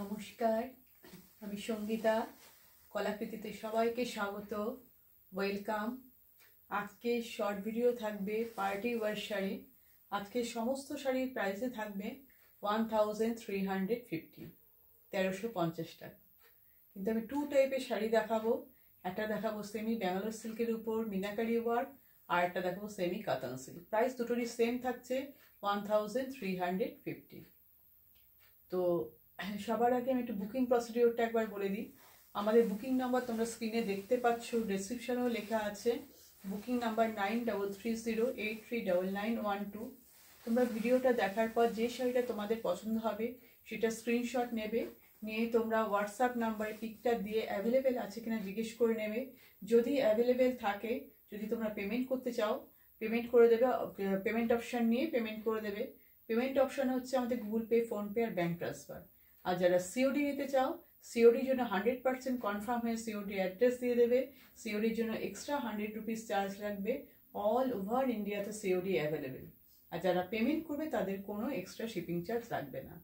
নমস্কার, আমি সঙ্গীতা। কলাকৃতিতে সবাইকে স্বাগত, ওয়েলকাম। আজকে শর্ট ভিডিও থাকবে পার্টি ওয়ার শাড়ি। আজকে সমস্ত শাড়ির প্রাইসে থাকবে 1350, 1350 টাকা। কিন্তু আমি টু টাইপের শাড়ি দেখাবো। একটা দেখাবো সেমি ব্যাঙ্গালোর সিল্কের উপর মিনাকারি ওয়ার্ক, আর একটা দেখাবো সেমি কাতান সিল্ক। প্রাইস দুটোরই সেম থাকছে 1350। তো সবার আগে আমি একটু বুকিং প্রসিডিওরটা একবার বলে দিই। আমাদের বুকিং নাম্বার তোমরা স্ক্রিনে দেখতে পাচ্ছ, ডেসক্রিপশনেও লেখা আছে। Booking number 9330839912। তোমরা ভিডিওটা দেখার পর যে শাড়িটা তোমাদের পছন্দ হবে সেটা স্ক্রিনশট নেবে, নিয়ে তোমরা হোয়াটসঅ্যাপ নাম্বারে পিকটা দিয়ে অ্যাভেলেবেল আছে কিনা জিজ্ঞেস করে নেবে। যদি অ্যাভেলেবেল থাকে, যদি তোমরা পেমেন্ট করতে চাও, পেমেন্ট করে দেবে। পেমেন্ট অপশান নিয়ে পেমেন্ট করে দেবে। পেমেন্ট অপশান হচ্ছে আমাদের গুগল পে, ফোনপে আর ব্যাঙ্ক ট্রান্সফার। আর যারা সিওডি নিতে চাও, সিওডির জন্য 100% কনফার্ম হয়ে সিওডি অ্যাড্রেস দিয়ে দেবে। সিওডির জন্য এক্সট্রা 100 রুপিস চার্জ লাগবে। অল ওভার ইন্ডিয়াতে সিওডি অ্যাভেলেবেল। আর যারা পেমেন্ট করবে তাদের কোনো এক্সট্রা শিপিং চার্জ লাগবে না।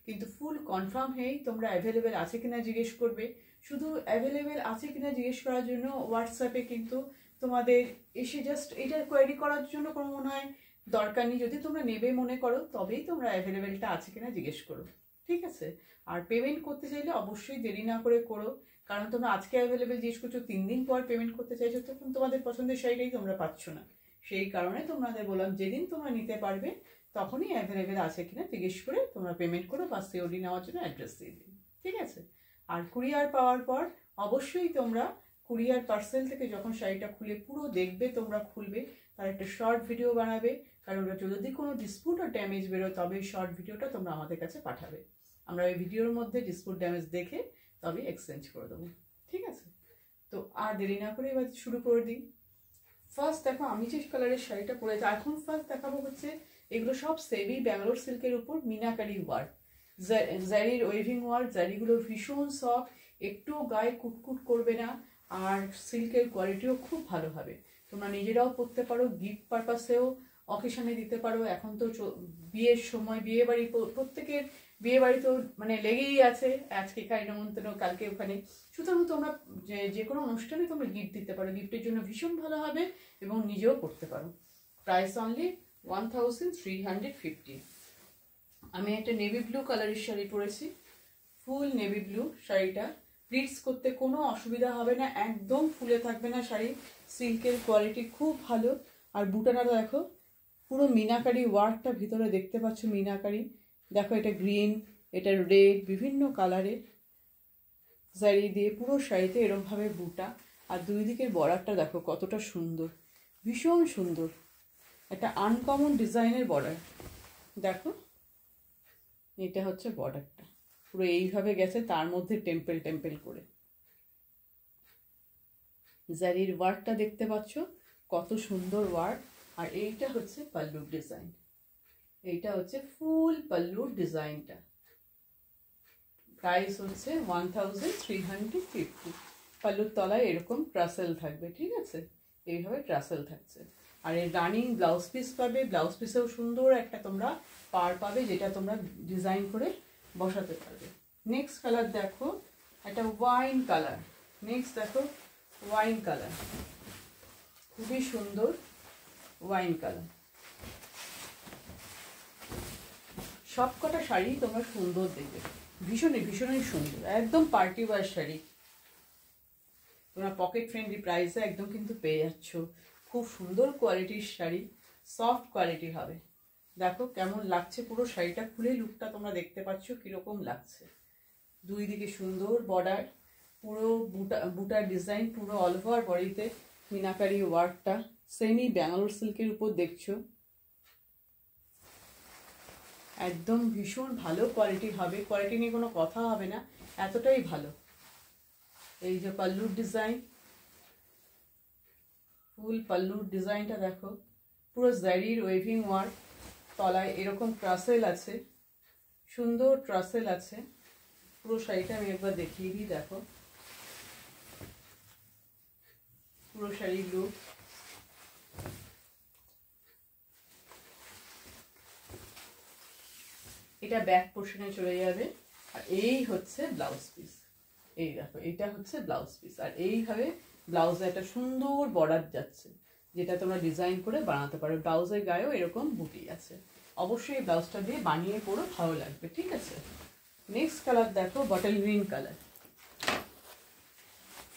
কিন্তু ফুল কনফার্ম হয়েই তোমরা অ্যাভেলেবেল আছে কিনা জিজ্ঞেস করবে। শুধু অ্যাভেলেবেল আছে কিনা জিজ্ঞেস করার জন্য হোয়াটসঅ্যাপে কিন্তু তোমাদের এসে জাস্ট এটা কোয়ারি করার জন্য কোনো মনে হয় দরকার নেই। যদি তোমরা নেবে মনে করো তবেই তোমরা অ্যাভেলেবেলটা আছে কিনা জিজ্ঞেস করো, ঠিক আছে? আর পেমেন্ট করতে চাইলে অবশ্যই দেরি না করে করো, কারণ তোমরা আজকে অ্যাভেলেবেল জিজ্ঞেস করছো, 3 দিন পর পেমেন্ট করতে চাইছো, তখন তোমাদের পছন্দের শাড়িটাই তোমরা পাচ্ছ না। সেই কারণে তোমাদের বললাম যেদিন তোমরা নিতে পারবে তখনই অ্যাভেলেবেল আছে কিনা জিজ্ঞেস করে তোমরা পেমেন্ট করো বা সিওডি নেওয়ার জন্য অ্যাড্রেস দিয়ে দিন, ঠিক আছে? আর কুরিয়ার পাওয়ার পর অবশ্যই তোমরা কুরিয়ার পার্সেল থেকে যখন শাড়িটা খুলে পুরো দেখবে, তোমরা খুলবে, তার একটা শর্ট ভিডিও বানাবে। কারণ যদি কোনো ডিসপুট আর ড্যামেজ বেরোয় তবে শর্ট ভিডিওটা তোমরা আমাদের কাছে পাঠাবে। আমরা ওই ভিডিওর মধ্যে ডিসপুট ড্যামেজ দেখে তবে এক্সচেঞ্জ করে দেবো, ঠিক আছে? তো আর দেরি না করে এবার শুরু করে দিই। ফার্স্ট দেখো আমি যে কালারের শাড়িটা পরেছি, এখন ফার্স্ট দেখাবো হচ্ছে এগুলো সব সেমি ব্যাঙ্গালোর সিল্কের উপর মিনাকারি ওয়ার্ক, জারির ওয়েভিং ওয়ার্ক। জারিগুলো ভীষণ সফট, একটু গায়ে কুটকুট করবে না, আর সিল্কের কোয়ালিটিও খুব ভালো হবে। তোমরা নিজেরাও পরতে পারো, গিফট পারপাসেও অকেশনে দিতে পারো। এখন তো বিয়ের সময়, বিয়ে বাড়ি, প্রত্যেকের বিয়ে বাড়ি তো মানে লেগেই আছে। আজকে এখানে নেমন্তন্ন, কালকে ওখানে। সুতরাং তোমরা যে কোনো অনুষ্ঠানে তোমরা গিফট দিতে পারো, গিফটের জন্য ভীষণ ভালো হবে এবং নিজেও পরতে পারো। Price only 1350। আমি একটা নেভি ব্লু কালারের শাড়ি পরেছি, ফুল নেভি ব্লু শাড়িটা। প্লিটস করতে কোনো অসুবিধা হবে না, একদম ফুলে থাকবে না শাড়ি। সিল্কের কোয়ালিটি খুব ভালো। আর বুটাটা দেখো, পুরো মিনাকারি ওয়ার্কটা ভিতরে দেখতে পাচ্ছ, মিনাকারি। দেখো এটা গ্রিন, এটা রেড, বিভিন্ন কালারের শাড়ি দিয়ে পুরো শাড়িতে এরকমভাবে বুটা। আর দুই দিকের বর্ডারটা দেখো কতটা সুন্দর, ভীষণ সুন্দর। একটা আনকমন ডিজাইনের বর্ডার দেখো। এটা হচ্ছে বর্ডারটা, পুরো এইভাবে গেছে, তার মধ্যে টেম্পেল টেম্পেল করে। জারির ওয়ার্কটা দেখতে পাচ্ছ কত সুন্দর ওয়ার্ক। আর এইটা হচ্ছে পাল্লুর ডিজাইন, এইটা হচ্ছে ফুল পাল্লুর ডিজাইনটা। প্রাইস হচ্ছে 1350। পাল্লুর তলায় এরকম ট্রাসেল থাকবে, ঠিক আছে? এইভাবে ট্রাসেল থাকছে। আর এর রানিং ব্লাউজ পিস পাবে, ব্লাউজ পিসেও সুন্দর একটা তোমরা পার পাবে, যেটা তোমরা ডিজাইন করে বসাতে পারবে। নেক্সট কালার দেখো, একটা ওয়াইন কালার। নেক্সট দেখো ওয়াইন কালার, খুবই সুন্দর ওয়াইন কালার। সব কটা শাড়ি তোমরা সুন্দর দেখবে, ভীষণই ভীষণই সুন্দর, একদম পার্টি ওয়ার শাড়ি। তোমরা পকেট ফ্রেন্ডলি প্রাইসে একদম কিন্তু পেয়ে যাচ্ছ। খুব সুন্দর কোয়ালিটির শাড়ি, সফট কোয়ালিটি হবে। দেখো কেমন লাগছে, পুরো শাড়িটা খুলে লুকটা তোমরা দেখতে পাচ্ছ কিরকম লাগছে। দুই দিকে সুন্দর বর্ডার, পুরো বুটার ডিজাইন, পুরো অল ওভার বডিতে মিনাকারি ওয়ার্কটা। সেমি ব্যাঙ্গালোর সিল্কের উপর দেখছো, একদম ভীষণ ভালো কোয়ালিটি হবে। কোয়ালিটি নিয়ে কোনো কথা হবে না, এতটাই ভালো। এই যে পাল্লুর ডিজাইন, ফুল পাল্লুর ডিজাইনটা দেখো, পুরো জারির ওয়েভিং ওয়ার্ক। তলায় এরকম ট্রাসেল আছে, সুন্দর ট্রাসেল আছে। পুরো শাড়িটা আমি একবার দেখিয়ে দিই, দেখো পুরো শাড়ির লুক। এটা ব্যাক পোর্শনে চলে যাবে, আর এই হচ্ছে ব্লাউজ পিস। এই দেখো এটা হচ্ছে ব্লাউজ পিস, আর এইভাবে ব্লাউজে একটা সুন্দর বর্ডার যাচ্ছে, যেটা তোমরা ডিজাইন করে বানাতে পারো। ব্লাউজের গায়েও এরকম বুটি আছে। অবশ্যই এই ব্লাউজটা দিয়ে বানিয়ে পরো, ভালো লাগবে। ঠিক আছে, নেক্সট কালার দেখো বটল গ্রিন কালার।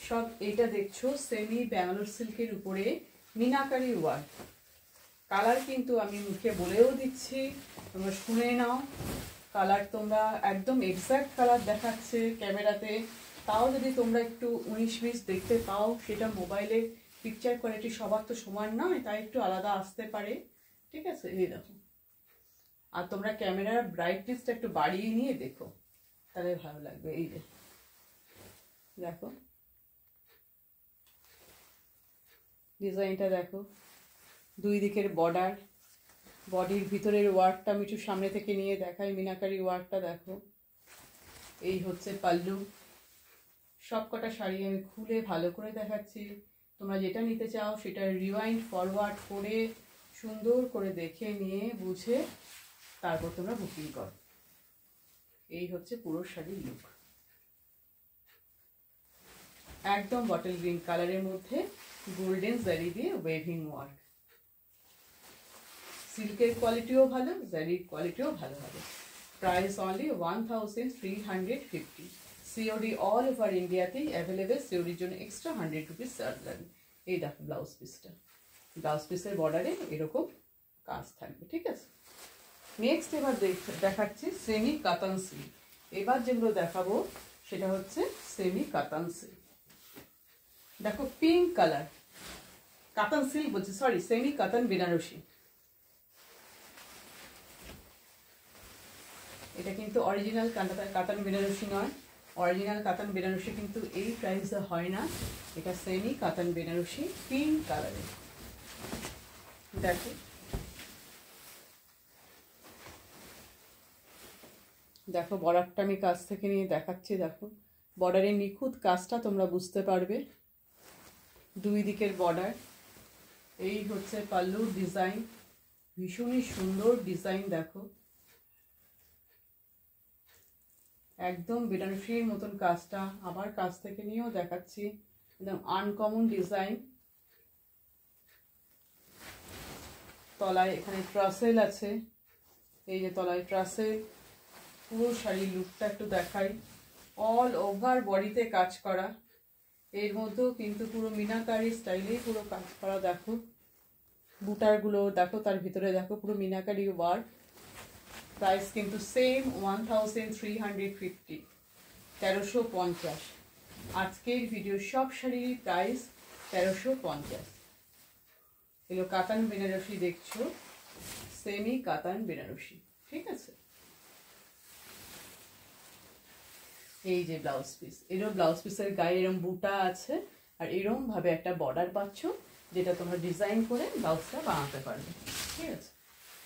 সব এটা দেখছো সেমি ব্যাঙ্গালোর সিল্কের উপরে মিনাকারি ওয়ার্ক। কালার কিন্তু আমি মুখে বলেও দিচ্ছি, তোমরা শুনে নাও। কালার তোমরা একদম এক্সাক্ট কালার দেখাচ্ছে ক্যামেরাতে, তাও যদি তোমরা একটু 19-20 দেখতে পাও, সেটা মোবাইলে পিকচার কোয়ালিটি সবার তো সমান নয়, তাই একটু আলাদা আসতে পারে। ঠিক আছে, এই দেখো। আর তোমরা ক্যামেরার ব্রাইটনেসটা একটু বাড়িয়ে নিয়ে দেখো, তাহলে ভালো লাগবে। এই যে দেখো ডিজাইনটা দেখো, দুই দিকের বর্ডার, বডির ভিতরের ওয়ার্কটা আমি একটু সামনে থেকে নিয়ে দেখাই। মিনাকারি ওয়ার্কটা দেখো। এই হচ্ছে পাল্লু। সব কটা শাড়ি আমি খুলে ভালো করে দেখাচ্ছি। তোমরা যেটা নিতে চাও সেটা রিওয়াইন্ড ফরওয়ার্ড করে সুন্দর করে দেখে নিয়ে বুঝে তারপর তোমরা বুকিং করো। এই হচ্ছে পুরো শাড়ির লুক, একদম বটল গ্রিন কালারের মধ্যে গোল্ডেন জারি দিয়ে ওয়েভিং ওয়ার্ক। সিল্কের কোয়ালিটিও ভালো, জারির কোয়ালিটিও ভালো হবে। Price only 1350। COD all over ইন্ডিয়াতেই অ্যাভেলেবেল। সিওডির জন্য এক্সট্রা 100 রুপিস চার্জ লাগে। এই দেখো ব্লাউজ পিসটা, ব্লাউজ পিসের বর্ডারে এরকম কাজ থাকবে। ঠিক আছে, নেক্সট এবার দেখাচ্ছি সেমি কাতান সিল্ক। এবার যেগুলো দেখাবো সেটা হচ্ছে সেমি কাতান সিল্ক। দেখো পিঙ্ক কালার, কাতান সিল্ক বলছি, সরি, সেমি কাতান বেনারসি। এটা কিন্তু অরিজিনাল কাতান বেনারসি নয়। অরিজিনাল কাতান বেনারসি কিন্তু এই প্রাইসে হয় না। এটা সেমি কাতান বেনারসি পিঙ্ক কালারে। দেখো দেখো বর্ডারটা আমি কাছ থেকে নিয়ে দেখাচ্ছি। দেখো বর্ডারের নিখুঁত কাজটা তোমরা বুঝতে পারবে। দুই দিকের বর্ডার। এই হচ্ছে পাল্লুর ডিজাইন, ভীষণই সুন্দর ডিজাইন। দেখো একদম বেনারসির মতন কাজটা, আবার কাছ থেকে নিয়েও দেখাচ্ছি। একদম আনকমন ডিজাইন। তলায় এখানে ট্রাসেল আছে, এই যে তলায় ট্রাসেল। পুরো শাড়ির লুকটা একটু দেখাই। অল ওভার বডিতে কাজ করা, এর মধ্যেও কিন্তু পুরো মিনাকারি স্টাইলেই পুরো কাজ করা। দেখো বুটারগুলো দেখো, তার ভিতরে দেখো পুরো মিনাকারি ওয়ার্ক। প্রাইস কিন্তু সেম 1350, 1350। আজকের ভিডিও সব শাড়ির প্রাইস 1350। এগুলো কাতান বেনারসি দেখছো, সেমি কাতান বেনারসি। ঠিক আছে, এই যে ব্লাউজ পিস। এরকম ব্লাউজ পিসের গায়ে এরকম বুটা আছে, আর এরকম ভাবে একটা বর্ডার পাচ্ছ, যেটা তোমরা ডিজাইন করে ব্লাউজটা বানাতে পারবে। ঠিক আছে,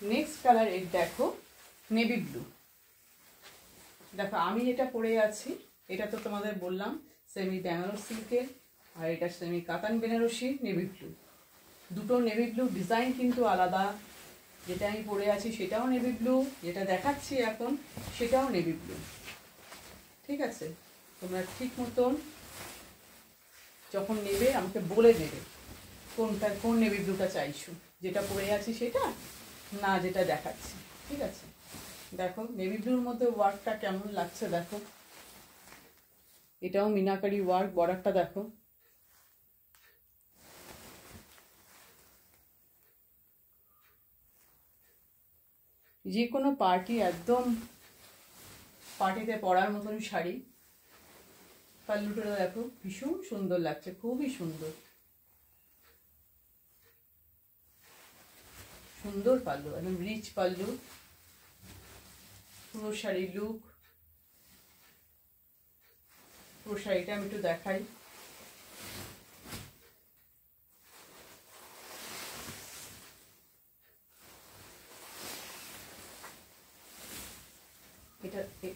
নেক্সট কালার এর দেখো নেভি ব্লু। দেখো আমি যেটা পরে আছি এটা তো তোমাদের বললাম সেমি ব্যাঙ্গালোর সিল্কের, আর এটা সেমি কাতান বেনারসি নেভি ব্লু। দুটো নেভি ব্লু ডিজাইন কিন্তু আলাদা। যেটা আমি পরে আছি সেটাও নেভি ব্লু, যেটা দেখাচ্ছি এখন সেটাও নেভি ব্লু। ঠিক আছে, তোমরা ঠিক মতন যখন নেবে আমাকে বলে দেবে কোন নেভি ব্লুটা চাইছো, যেটা পরে আছি সেটা না যেটা দেখাচ্ছি। ঠিক আছে, দেখো নেভি ব্লুর মধ্যে ওয়ার্কটা কেমন লাগছে। দেখো এটাও মিনাকারি ওয়ার্ক। বর্ডারটা দেখো, যে কোনো পার্টি, একদম পার্টিতে পরার মতন শাড়ি। পাল্লুটা দেখো ভীষণ সুন্দর লাগছে, খুবই সুন্দর সুন্দর পাল্লু, একদম রিচ পাল্লু। পুরো শাড়ির লুক, পুরো শাড়িটা আমি একটু দেখাই।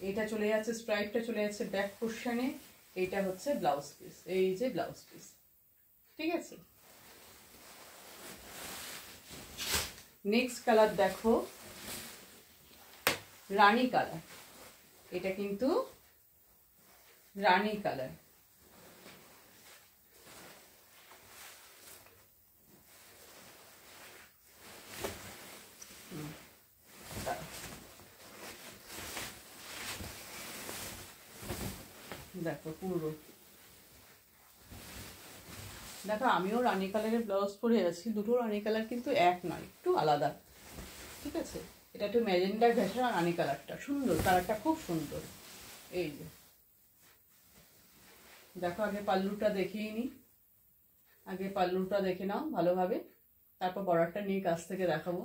এটা চলে যাচ্ছে, স্ট্রাইপটা চলে যাচ্ছে ব্যাক পোর্শনে। এইটা হচ্ছে ব্লাউজ পিস, এই যে ব্লাউজ পিস। ঠিক আছে, নেক্সট কালার দেখো রানী কালার। এটা কিন্তু রানী কালার। দেখো পুরো, দেখো আমিও রানী কালারের ব্লাউজ পরে আছি, দুটো রানী কালার কিন্তু এক নয়, একটু আলাদা, ঠিক আছে। এটা একটু ম্যাজেন্ডা ঘেঁষা রানী কালারটা সুন্দর, কালারটা খুব সুন্দর। এই যে দেখো, আগে পাল্লুটা দেখিয়ে নিই, আগে পাল্লুটা দেখে নাও ভালোভাবে, তারপর বর্ডারটা নিয়ে কাছ থেকে দেখাবো।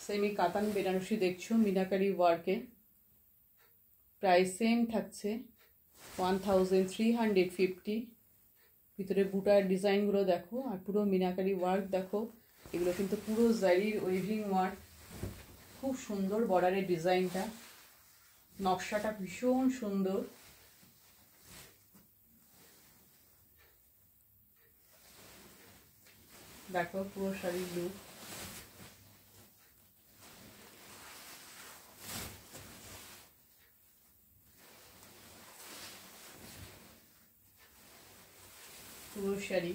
সেমি কাতান বেনারসি দেখছো মিনাকারি ওয়ার্কে, প্রাইস সেম থাকছে 1350। ভিতরে বুটার ডিজাইনগুলো দেখো, আর পুরো মিনাকারি ওয়ার্ক দেখো, এগুলো কিন্তু পুরো জারির ওয়েভিং ওয়ার্ক, খুব সুন্দর বর্ডারের ডিজাইনটা, নকশাটা ভীষণ সুন্দর। দেখো পুরো শাড়ির লুক, পুরো শাড়ি।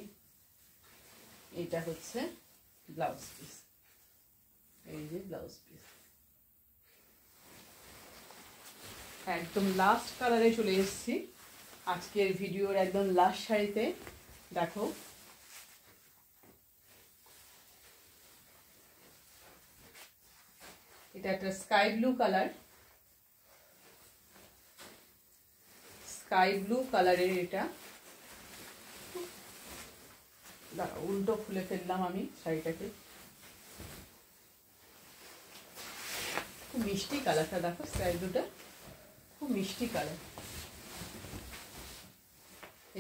এটা হচ্ছে ব্লাউজ পিস, এই যে ব্লাউজ পিস। একদম লাস্ট কালারে চলে এসেছি আজকের ভিডিওর একদম লাস্ট শাড়িতে। দেখো এটা একটা sky blue colour, sky blue কালারের এটা। উল্টো খুলে ফেললাম আমি শাড়িটাকে, খুব মিষ্টি কালারটা, দেখো স্কাই ব্লুটা খুব মিষ্টি কালার।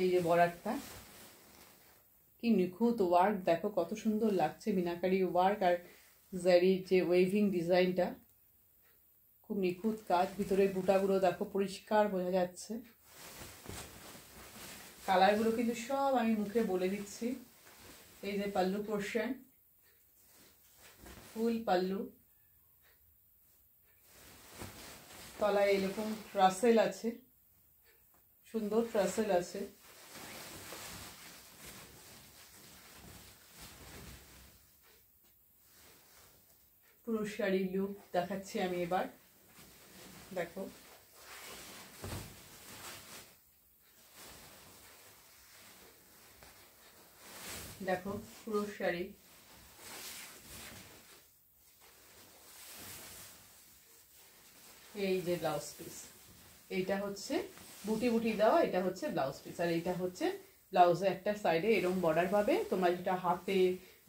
এই যে বর্ডারটা কি নিখুঁত ওয়ার্ক, দেখো কত সুন্দর লাগছে মিনাকারি ওয়ার্ক, আর জারির যে ওয়েভিং ডিজাইনটা খুব নিখুঁত কাজ। ভিতরে বুটাগুলো দেখো পরিষ্কার বোঝা যাচ্ছে। কালারগুলো কিন্তু সব আমি মুখে বলে দিচ্ছি। এই যে পাল্লু পোর্শন, ফুল পাল্লু, তলায় এরকম ট্রাসেল আছে, সুন্দর ট্রাসেল আছে। পুরো শাড়ির লুক দেখাচ্ছি আমি এবার, দেখো দেখো পুরো শাড়ি। এই যে ব্লাউজ পিস, এইটা হচ্ছে বুটি বুটি দেওয়া, এটা হচ্ছে ব্লাউজ পিস, আর এইটা হচ্ছে ব্লাউজে একটা সাইডে এরকম বর্ডার পাবে। তোমরা যেটা হাতে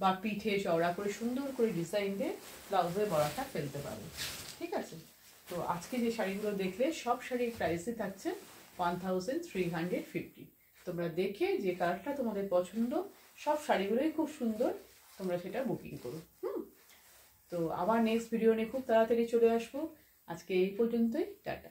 বা পিঠে চওড়া করে সুন্দর করে ডিজাইন দিয়ে ব্লাউজের বর্ডারটা ফেলতে পারবে, ঠিক আছে। তো আজকে যে শাড়িগুলো দেখলে সব শাড়ির প্রাইসই থাকছে 1350। তোমরা দেখে যে কালারটা তোমাদের পছন্দ, সব শাড়িগুলোই খুব সুন্দর, তোমরা সেটা বুকিং করো। তো আবার নেক্সট ভিডিও নিয়ে খুব তাড়াতাড়ি চলে আসবো। আজকে এই পর্যন্তই, টাটা।